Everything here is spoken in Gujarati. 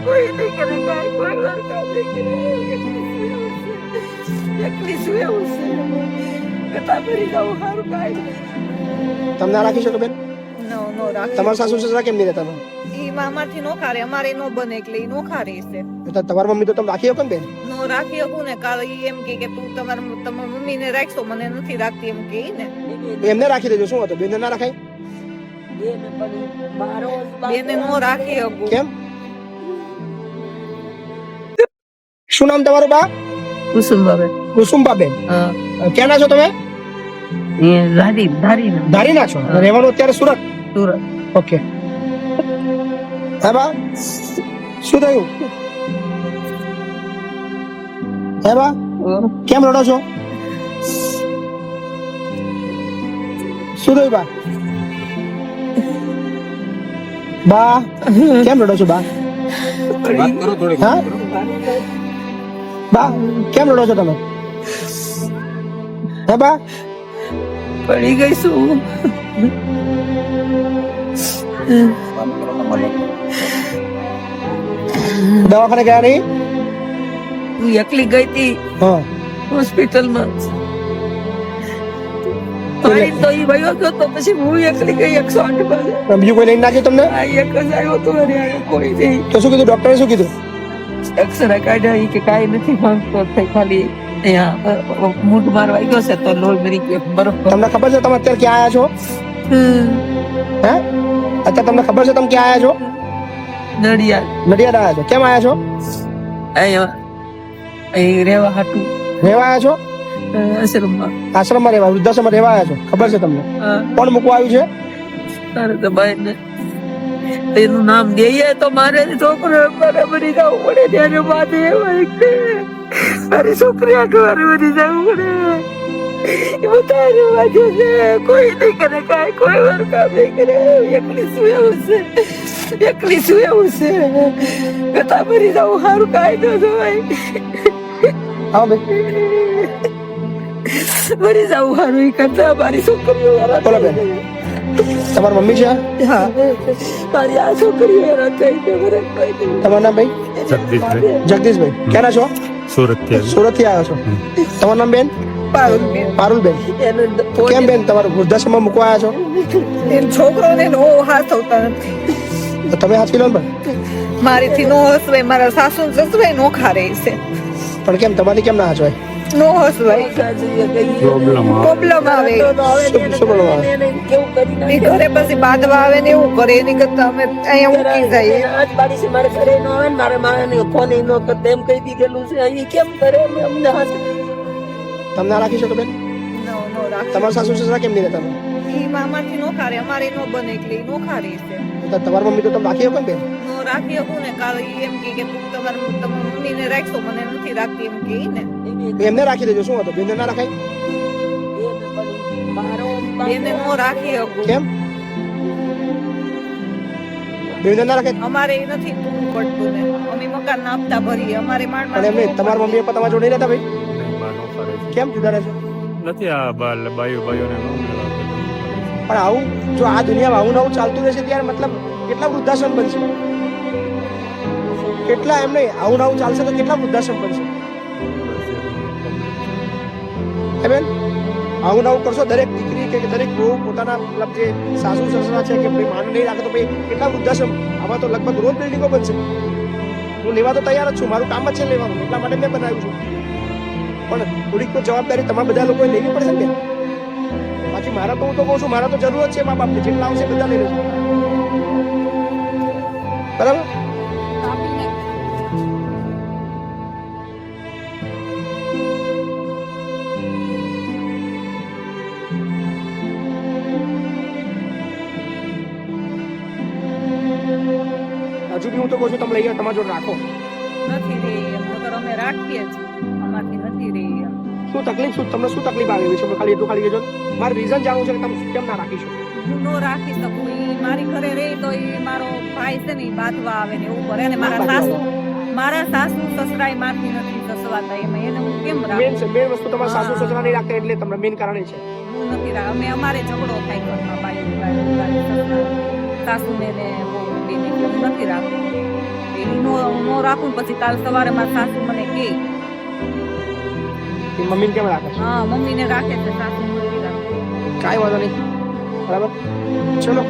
કોઈ નહીં કરે કાંઈ, કોઈ વાર કામ નહીં કરે. એકલી છું એવું છે. કથા ભરી જાઉં સારું કાંઈ નહીં. તમને આ રાખી શકો બેન? નો રાખે. તમારા સાસુ સસરા કેમ નહીં રહેતા તમે? ઈ મામાથી નો ખારે, અમારે નો બને એટલે ઈ નો ખારે છે. તો તમારી મમ્મી તો તમે રાખી શકો ને બેન? નો રાખી શકું ને, કાલે ઈ એમ કે તું તમારા મમ્મીને રાખશો, મને નથી રાખતી એમ કે ને. એમને રાખી દેજો, શું હતો? બેન ના રખાય? બેને નો રાખી શકું. કેમ? શું નામ તમારું બા? કુસુમભાઈ. કુસુમબાબેન. ક્યાંના છો તમે? એ ધારી ધારીના છો? રહેવાનું અત્યારે સુરત? સુરત. ઓકે. હે બા, શું થયું? હે બા, કેમ રડો છો? શું થયું બા? બા, કેમ રડો છો બા? હા? બા, કેમ રડો છો તમે? હે બા, પડી ગઈ છું. દવાખાને ગયા નહીં? હું એકલી ગઈ હતી હા. હોસ્પિટલમાં. મારી તો ઈ વયો ગયો તો પછી હું એકલી ગઈ 108 પાસે. બીજું કોઈ લઈને ના ગયું તમને? આ એક જ આવ્યો તો અરે કોઈ નહીં. તો શું કીધું ડોક્ટરે? શું કીધું? એક્સરે કાઢ્યા, ઈ કે કાંઈ નથી માંગતો, ખાલી અહીંયા મૂઢ મારવા ગયો છે તો લોહી મરી ગયો. બરોબર. તમને ખબર છે તમે અત્યારે ક્યાં આવ્યા છો? હે, અત્યારે તમને ખબર છે તમે ક્યાં આવ્યા છો? નડિયાદ. નડિયાદ આવ્યા છો? કેમ આવ્યા છો? અહીંયા અહીં રહેવા હાટું રહેવા આવ્યા છો? આશ્રમમાં. આશ્રમમાં રહેવા, વૃદ્ધાશ્રમમાં રહેવા આવ્યા છો? ખબર છે તમને? કોણ મૂકવા આવ્યું છે? તારે તો ભાઈ ને તેનું નામ દઈએ તો મારે છોકરો મારે બની જવું પડે. ત્યારે માથે હોય કે મારી છોકરી આખવારે બની જવું પડે. એમાં તારે વાંચે છે, કોઈ નહીં કરે કાંઈ, કોઈ વાર કામ નહીં કરે. એકલી શું એવું છે, એકલી શું એવું છે. કથા ભરી જવું સારું કાંઈ ન જોવાય. આવો બેન. ભરી જવું સારું એ કરતા મારી છોકરીઓ બોલો બેન, તમારી મમ્મી છે? હા, મારી આ છોકરીઓ હેરાન થઈ છે. મને કોઈ નહીં. તમારું નામ ભાઈ? જગદીશભાઈ. જગદીશભાઈ. ક્યાંના છો? સુરત થી સુરત થી આવ્યા છો? તમારું નામ બેન? પારુલબેન. પારુલબેન. કેમ બેન તમારું વૃદ્ધાશ્રમમાં મૂકવા આવ્યા છો? એમ છોકરોને નો હાથ આવતા નથી. તો તમે હાચવી લો ને પણ. મારીથી નો હસવાય, મારા સાસુ સસરાય નો ખારે છે. પણ કેમ તમારી કેમ ના હાચવાય? નો હસવાય, પ્રોબ્લેમ આવે. શું બોલવા આવે? એ ઘરે પછી બાંધવા આવે ને એવું કરે, એની કરતા અમે અહીંયા ઉકી જઈએ. મારે ઘરે નો આવે ને મારે મારે ફોન નો કરતો એમ કહી દીધેલું છે. અહીં કેમ કરે અમને તમને આ રાખી શકો બેન? નો રાખે. તમારા સાસુ સસરા કેમ નહીં રહેતા? ઈ મામાથી નો ખારે, અમારે નો બને એટલે ઈ નો ખારે છે. તો તમારી મમ્મી તો તમે રાખી શકો ને બેન? નો રાખી શકું ને, કાલે ઈ એમ કે તું તમારા મમ્મીને રાખશો, મને નથી રાખતી એમ કે ને. એમને રાખી દેજો, શું હતો? બેન ના રખાય? બેને નો રાખી શકું. કેમ? બેન ના રખાય? અમારે એ નથી પૂરું પડતું ને, અમે મકાન ના હપ્તા ભરીએ, અમારે માંડ પણ એમને તમારી મમ્મી પપ્પા તમારા જોડે નહીં રહેતા ભાઈ? કેમ જુદા રહેશો? નથી આ બાયોને ન મેળવતા. પણ આવું જો આ દુનિયામાં આવું નવું ચાલતું રહેશે ત્યારે મતલબ કેટલા વૃદ્ધાશ્રમ બનશે? કેટલા એમ નહીં, આવું નવું ચાલશે તો કેટલા વૃદ્ધાશ્રમ બનશે? હે બેન, આવું નવું કરશો દરેક દીકરી કે દરેક બહુ પોતાના મતલબ જે સાસુ સસરા છે કે ભાઈ માન નહીં રાખે તો ભાઈ કેટલા વૃદ્ધાશ્રમ? આમાં તો લગભગ રોજ બિલ્ડિંગો બનશે. હું લેવા તો તૈયાર જ છું, મારું કામ જ છે લેવાનું, એટલા માટે મેં બનાવ્યું છું. પણ થોડીક તો જવાબદારી તમારા બધા લોકોએ લેવી પડશે ને. બાકી મારા તો હું તો કહું છું, મારા તો જરૂર જ છે મા બાપની, જેટલા આવશે બધા લઈ લેજો. બરાબર? હજુ બી હું તો કહું છું તમે લઈ જાઓ, તમારા જોડે રાખો. નથી રહી એમ, નકર અમે રાખીએ જ, અમારથી નથી રહી એમ. શું તકલીફ, શું તમને શું તકલીફ આવી છે? ખાલી એટલું ખાલી કહેજો. મારે રીઝન જાણવું છે કે તમે કેમ ના રાખી શકો. હું નો રાખી શકું. ઈ મારી ઘરે રહે તો ઈ મારો ભાઈ છે ને ઈ બાંધવા આવે ને એવું કરે, ને મારા સાસુ સસરાય મારથી નથી સસવાતા, એમાં એને હું કેમ રાખું? મેન વસ્તુ તમારા સાસુ સસરા નહીં રાખતા એટલે તમને મેન કારણ એ છે. હું નથી રાખ, અમારે ઝઘડો થાય ઘરમાં, બાયું સાસુ ને વહુ બેને, એટલે હું નથી રાખું. એનો રાખું પછી કાલ સવારે મારા સાસુ મને કે કે મમ્મીને કેમ રાખે છે હા મમ્મીને રાખે છે સાસુ નથી રાખે કાંઈ વાંધો નહીં બરાબર ચલો